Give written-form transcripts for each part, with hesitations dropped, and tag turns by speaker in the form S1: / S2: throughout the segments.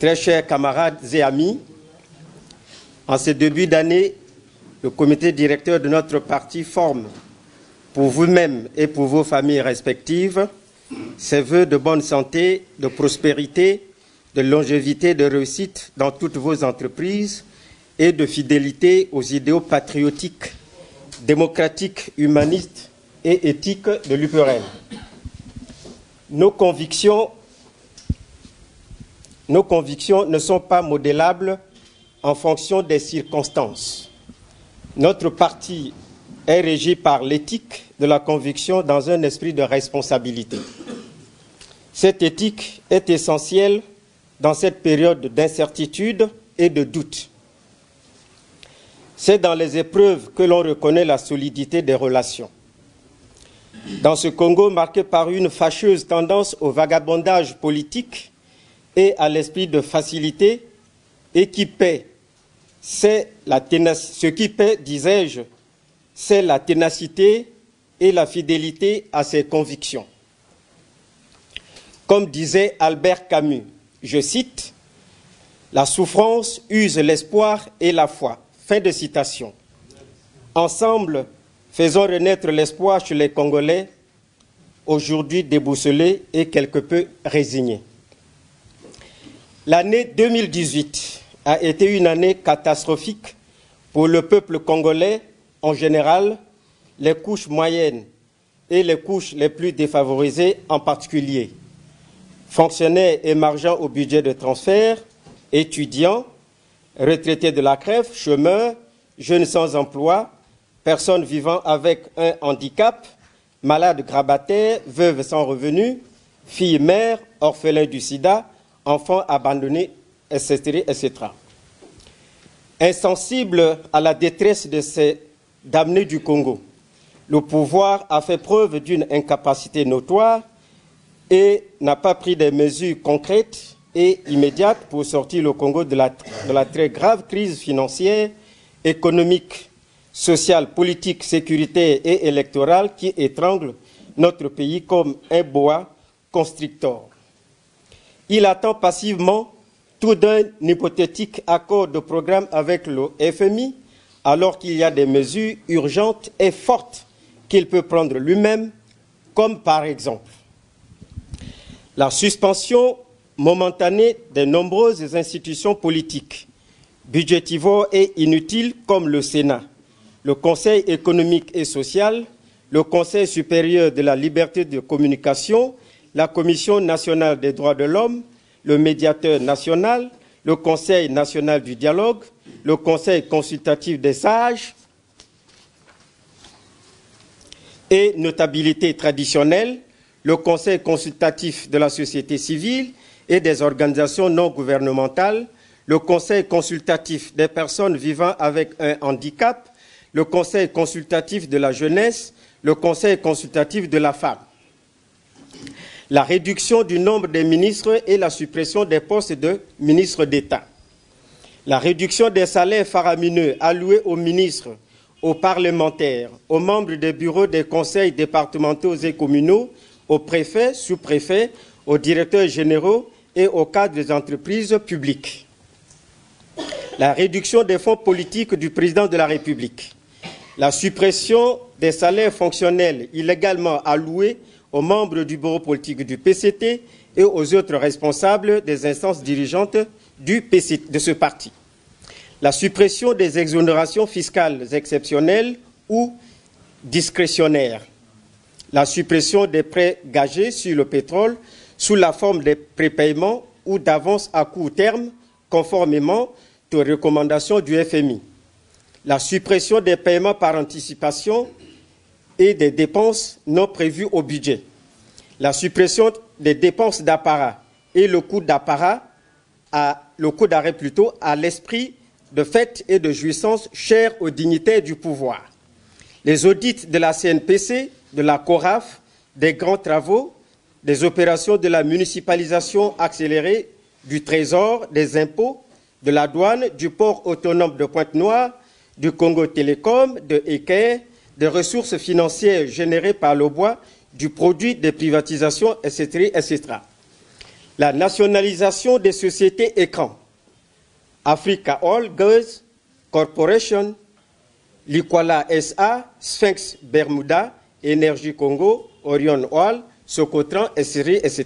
S1: Très chers camarades et amis, en ce début d'année, le comité directeur de notre parti forme pour vous-même et pour vos familles respectives ses vœux de bonne santé, de prospérité, de longévité, de réussite dans toutes vos entreprises et de fidélité aux idéaux patriotiques, démocratiques, humanistes et éthiques de l'UPRN. Nos convictions ne sont pas modélables en fonction des circonstances. Notre parti est régi par l'éthique de la conviction dans un esprit de responsabilité. Cette éthique est essentielle dans cette période d'incertitude et de doute. C'est dans les épreuves que l'on reconnaît la solidité des relations. Dans ce Congo marqué par une fâcheuse tendance au vagabondage politique et à l'esprit de facilité, et qui paie, ce qui paie, disais-je, c'est la ténacité et la fidélité à ses convictions. Comme disait Albert Camus, je cite, « La souffrance use l'espoir et la foi ». Fin de citation. Ensemble, faisons renaître l'espoir chez les Congolais, aujourd'hui déboussolés et quelque peu résignés. L'année 2018 a été une année catastrophique pour le peuple congolais en général, les couches moyennes et les couches les plus défavorisées en particulier. Fonctionnaires émargeant au budget de transfert, étudiants, retraités de la crève, chômeurs, jeunes sans emploi, personnes vivant avec un handicap, malades grabataires, veuves sans revenus, filles mères, orphelins du sida, enfants abandonnés, etc., etc. Insensible à la détresse de ces damnés du Congo, le pouvoir a fait preuve d'une incapacité notoire et n'a pas pris des mesures concrètes et immédiates pour sortir le Congo de la très grave crise financière, économique, sociale, politique, sécuritaire et électorale qui étrangle notre pays comme un boa constrictor. Il attend passivement tout d'un hypothétique accord de programme avec le FMI, alors qu'il y a des mesures urgentes et fortes qu'il peut prendre lui-même, comme par exemple la suspension momentanée des nombreuses institutions politiques, budgétivores et inutiles comme le Sénat, le Conseil économique et social, le Conseil supérieur de la liberté de communication, la Commission nationale des droits de l'homme, le médiateur national, le Conseil national du dialogue, le Conseil consultatif des sages et notabilité traditionnelle, le Conseil consultatif de la société civile et des organisations non gouvernementales, le Conseil consultatif des personnes vivant avec un handicap, le Conseil consultatif de la jeunesse, le Conseil consultatif de la femme. La réduction du nombre des ministres et la suppression des postes de ministres d'État. La réduction des salaires faramineux alloués aux ministres, aux parlementaires, aux membres des bureaux des conseils départementaux et communaux, aux préfets, sous-préfets, aux directeurs généraux et aux cadres des entreprises publiques. La réduction des fonds politiques du président de la République. La suppression des salaires fonctionnels illégalement alloués aux membres du bureau politique du PCT et aux autres responsables des instances dirigeantes de ce parti. La suppression des exonérations fiscales exceptionnelles ou discrétionnaires. La suppression des prêts gagés sur le pétrole sous la forme des prépaiements ou d'avances à court terme, conformément aux recommandations du FMI. La suppression des paiements par anticipation et des dépenses non prévues au budget. La suppression des dépenses d'apparat et le coût d'arrêt à l'esprit de fête et de jouissance cher aux dignitaires du pouvoir. Les audits de la CNPC, de la CORAF, des grands travaux, des opérations de la municipalisation accélérée, du Trésor, des impôts, de la douane, du port autonome de Pointe-Noire, du Congo Télécom, de Eker, des ressources financières générées par le bois, du produit des privatisations, etc., etc. La nationalisation des sociétés écrans, Africa Oil Girls Corporation, Likwala SA, Sphinx Bermuda, Énergie Congo, Orion Oil, Socotran, etc.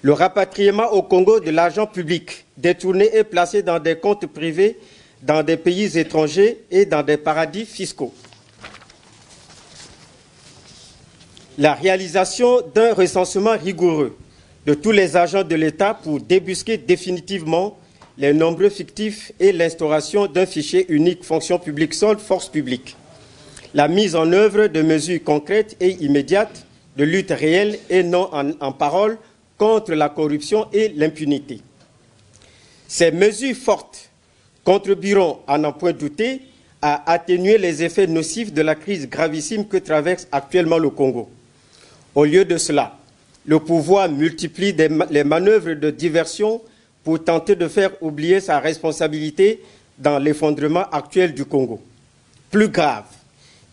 S1: Le rapatriement au Congo de l'argent public détourné et placé dans des comptes privés dans des pays étrangers et dans des paradis fiscaux. La réalisation d'un recensement rigoureux de tous les agents de l'État pour débusquer définitivement les nombreux fictifs et l'instauration d'un fichier unique fonction publique solde force publique. La mise en œuvre de mesures concrètes et immédiates de lutte réelle et non en parole contre la corruption et l'impunité. Ces mesures fortes contribueront, à n'en point douter, à atténuer les effets nocifs de la crise gravissime que traverse actuellement le Congo. Au lieu de cela, le pouvoir multiplie les manœuvres de diversion pour tenter de faire oublier sa responsabilité dans l'effondrement actuel du Congo. Plus grave,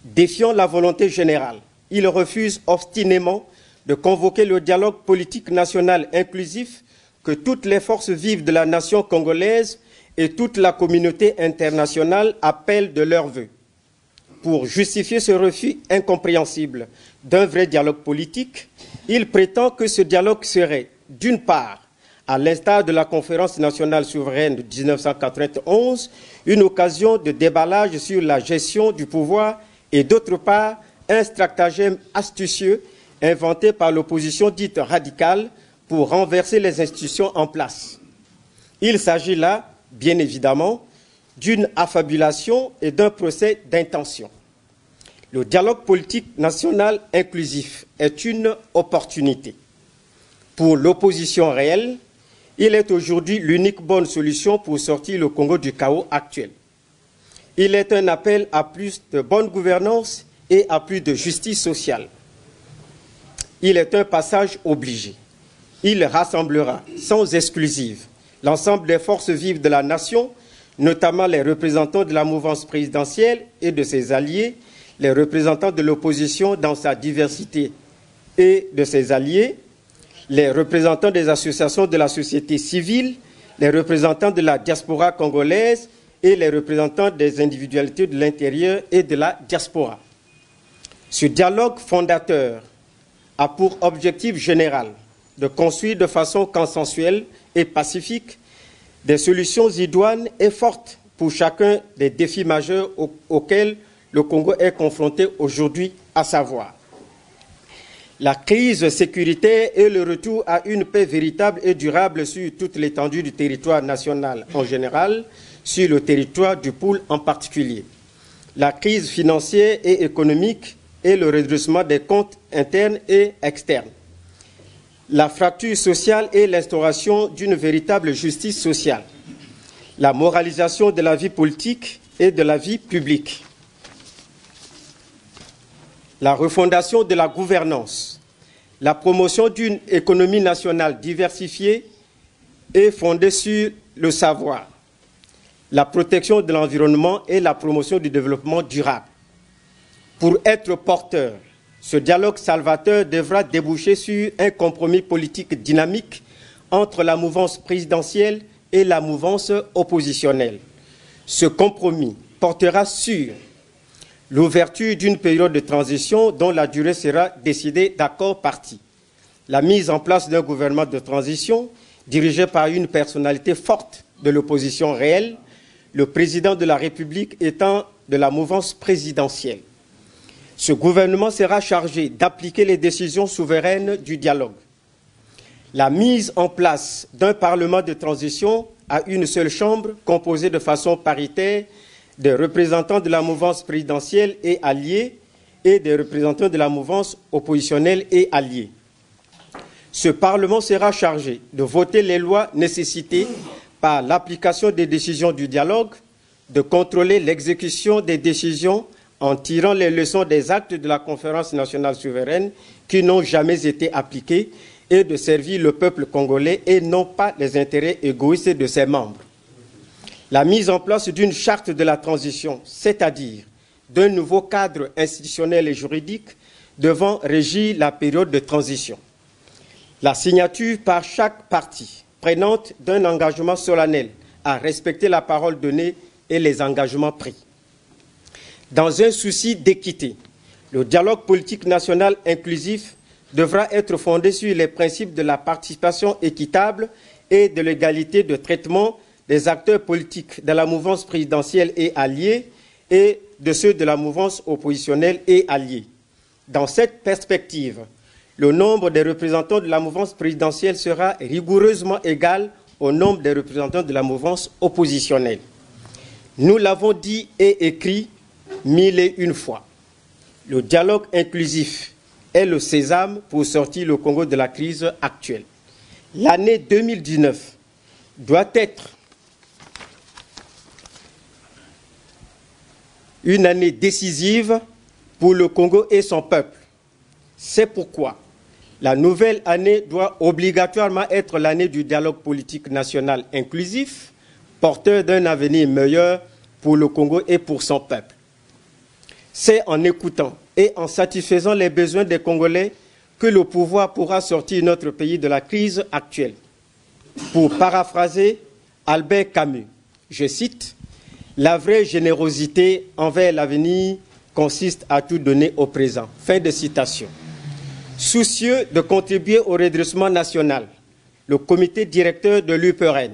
S1: défiant la volonté générale, il refuse obstinément de convoquer le dialogue politique national inclusif que toutes les forces vives de la nation congolaise et toute la communauté internationale appellent de leur vœu. Pour justifier ce refus incompréhensible d'un vrai dialogue politique, il prétend que ce dialogue serait, d'une part, à l'instar de la conférence nationale souveraine de 1991, une occasion de déballage sur la gestion du pouvoir et d'autre part, un stratagème astucieux inventé par l'opposition dite radicale pour renverser les institutions en place. Il s'agit là, bien évidemment, d'une affabulation et d'un procès d'intention. Le dialogue politique national inclusif est une opportunité. Pour l'opposition réelle, il est aujourd'hui l'unique bonne solution pour sortir le Congo du chaos actuel. Il est un appel à plus de bonne gouvernance et à plus de justice sociale. Il est un passage obligé. Il rassemblera sans exclusive l'ensemble des forces vives de la nation, notamment les représentants de la mouvance présidentielle et de ses alliés, les représentants de l'opposition dans sa diversité et de ses alliés, les représentants des associations de la société civile, les représentants de la diaspora congolaise et les représentants des individualités de l'intérieur et de la diaspora. Ce dialogue fondateur a pour objectif général de construire de façon consensuelle et pacifique des solutions idoines et fortes pour chacun des défis majeurs auxquels le Congo est confronté aujourd'hui, à savoir la crise sécuritaire et le retour à une paix véritable et durable sur toute l'étendue du territoire national en général, sur le territoire du Pôle en particulier, la crise financière et économique et le redressement des comptes internes et externes, la fracture sociale et l'instauration d'une véritable justice sociale, la moralisation de la vie politique et de la vie publique, la refondation de la gouvernance, la promotion d'une économie nationale diversifiée et fondée sur le savoir, la protection de l'environnement et la promotion du développement durable. Pour être porteur, ce dialogue salvateur devra déboucher sur un compromis politique dynamique entre la mouvance présidentielle et la mouvance oppositionnelle. Ce compromis portera sur l'ouverture d'une période de transition dont la durée sera décidée d'accord parti, la mise en place d'un gouvernement de transition dirigé par une personnalité forte de l'opposition réelle, le président de la République étant de la mouvance présidentielle. Ce gouvernement sera chargé d'appliquer les décisions souveraines du dialogue. La mise en place d'un parlement de transition à une seule chambre composée de façon paritaire des représentants de la mouvance présidentielle et alliés et des représentants de la mouvance oppositionnelle et alliés. Ce Parlement sera chargé de voter les lois nécessitées par l'application des décisions du dialogue, de contrôler l'exécution des décisions en tirant les leçons des actes de la Conférence nationale souveraine qui n'ont jamais été appliqués et de servir le peuple congolais et non pas les intérêts égoïstes de ses membres. La mise en place d'une charte de la transition, c'est-à-dire d'un nouveau cadre institutionnel et juridique devant régir la période de transition. La signature par chaque partie prenante d'un engagement solennel à respecter la parole donnée et les engagements pris. Dans un souci d'équité, le dialogue politique national inclusif devra être fondé sur les principes de la participation équitable et de l'égalité de traitement des acteurs politiques de la mouvance présidentielle et alliée et de ceux de la mouvance oppositionnelle et alliée. Dans cette perspective, le nombre des représentants de la mouvance présidentielle sera rigoureusement égal au nombre des représentants de la mouvance oppositionnelle. Nous l'avons dit et écrit 1001 fois. Le dialogue inclusif est le sésame pour sortir le Congo de la crise actuelle. L'année 2019 doit être une année décisive pour le Congo et son peuple. C'est pourquoi la nouvelle année doit obligatoirement être l'année du dialogue politique national inclusif, porteur d'un avenir meilleur pour le Congo et pour son peuple. C'est en écoutant et en satisfaisant les besoins des Congolais que le pouvoir pourra sortir notre pays de la crise actuelle. Pour paraphraser Albert Camus, je cite, « La vraie générosité envers l'avenir consiste à tout donner au présent. » Fin de citation. Soucieux de contribuer au redressement national, le comité directeur de l'UPRN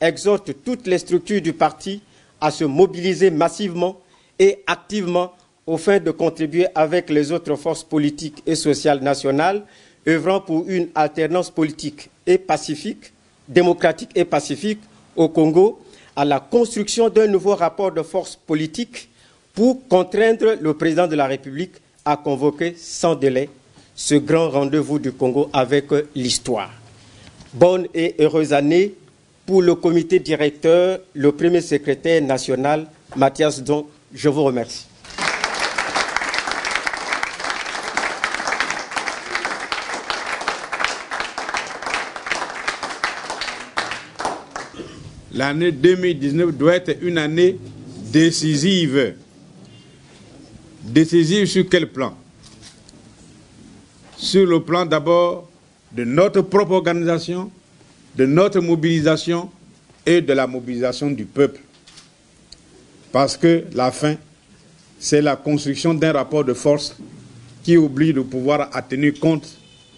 S1: exhorte toutes les structures du parti à se mobiliser massivement et activement aux fins de contribuer avec les autres forces politiques et sociales nationales œuvrant pour une alternance politique et pacifique, démocratique et pacifique au Congo, à la construction d'un nouveau rapport de force politique pour contraindre le président de la République à convoquer sans délai ce grand rendez-vous du Congo avec l'histoire. Bonne et heureuse année pour le comité directeur, le premier secrétaire national, Mathias Don. Je vous remercie.
S2: L'année 2019 doit être une année décisive. Décisive sur quel plan? Sur le plan d'abord de notre propre organisation, de notre mobilisation et de la mobilisation du peuple. Parce que la fin, c'est la construction d'un rapport de force qui oblige le pouvoir à tenir compte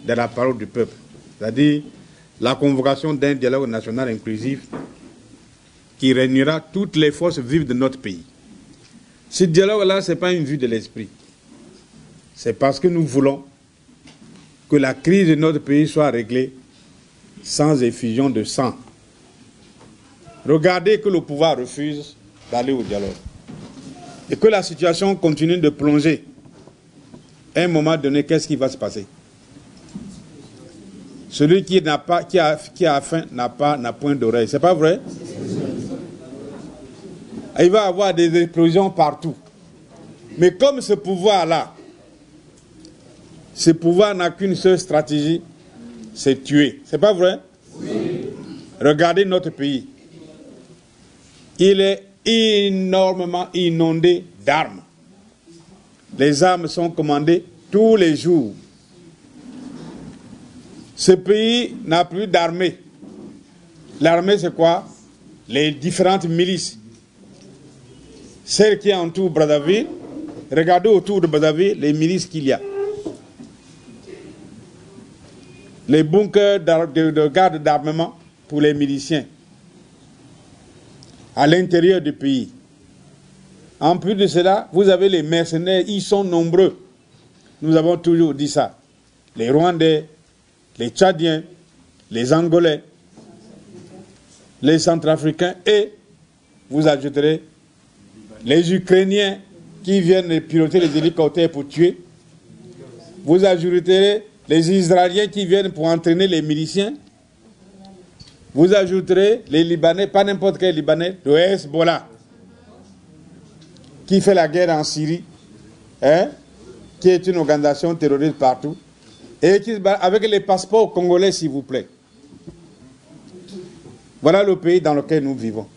S2: de la parole du peuple. C'est-à-dire la convocation d'un dialogue national inclusif qui réunira toutes les forces vives de notre pays. Ce dialogue-là, ce n'est pas une vue de l'esprit. C'est parce que nous voulons que la crise de notre pays soit réglée sans effusion de sang. Regardez que le pouvoir refuse d'aller au dialogue et que la situation continue de plonger. À un moment donné, qu'est-ce qui va se passer? Celui qui a faim n'a point d'oreille. C'est pas vrai? Il va y avoir des explosions partout. Mais comme ce pouvoir-là, ce pouvoir n'a qu'une seule stratégie, c'est tuer. C'est pas vrai? Oui. Regardez notre pays. Il est énormément inondé d'armes. Les armes sont commandées tous les jours. Ce pays n'a plus d'armée. L'armée, c'est quoi? Les différentes milices. Celles qui entourent Brazzaville, regardez autour de Brazzaville les milices qu'il y a. Les bunkers de garde d'armement pour les miliciens à l'intérieur du pays. En plus de cela, vous avez les mercenaires, ils sont nombreux. Nous avons toujours dit ça. Les Rwandais, les Tchadiens, les Angolais, les Centrafricains et, vous ajouterez, les Ukrainiens qui viennent piloter les hélicoptères pour tuer. Vous ajouterez les Israéliens qui viennent pour entraîner les miliciens. Vous ajouterez les Libanais, pas n'importe quel Libanais, le Hezbollah, qui fait la guerre en Syrie, qui est une organisation terroriste partout, et qui se bat avec les passeports congolais, s'il vous plaît. Voilà le pays dans lequel nous vivons.